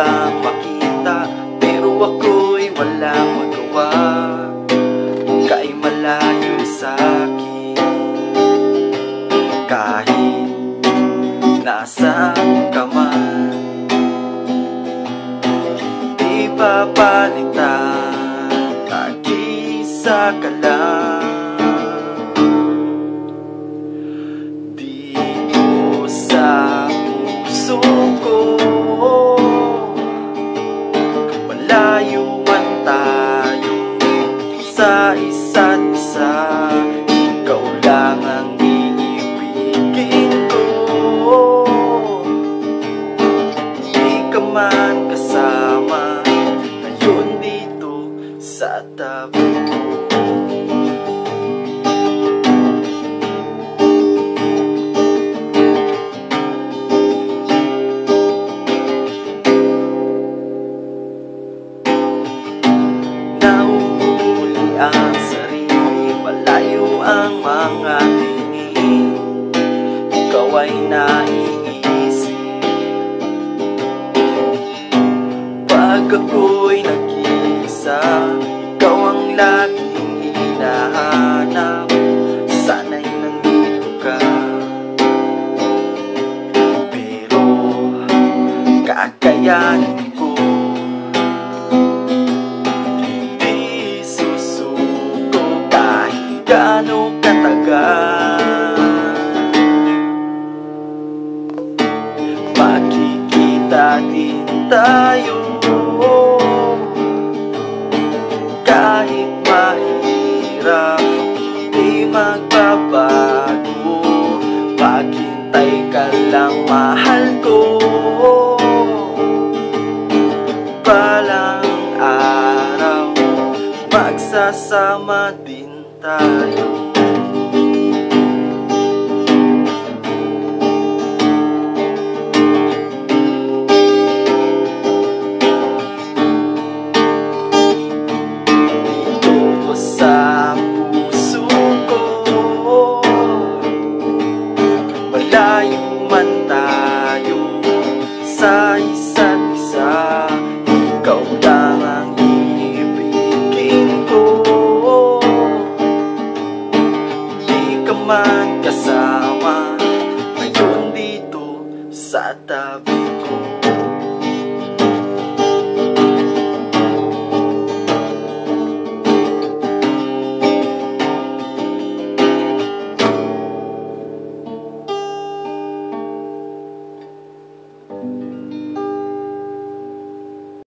kitang makita, pero ako'y walang magawa. Ika'y malayo sa'kin, kahit nasaan ka man. Di papalitan, nag-iisa ka lang. Dito sa puso ko, malayo man tayo sa isa't isa. Ikaw lang ang iibigin ko. Di ka man kasama ngayon dito sa tabi ko. Nahuhuli ang sarili, malayo ang mga tingin. Ikaw ay naiisip pag ako'y nag-iisa. Ikaw ang laging hinahanap, sana'y nandito ka. Pero kakayanin ko, gano'ng katagal. Makikita din tayo, kahit mahirap, di magbabago. Maghintay ka lang, mahal ko. Balang araw, magsasama din tayo. Dito sa puso ko, malayo man tayo sa isa't isa. Ikaw lang ang iibigin ko. Man kasama ngayon dito sa tabi.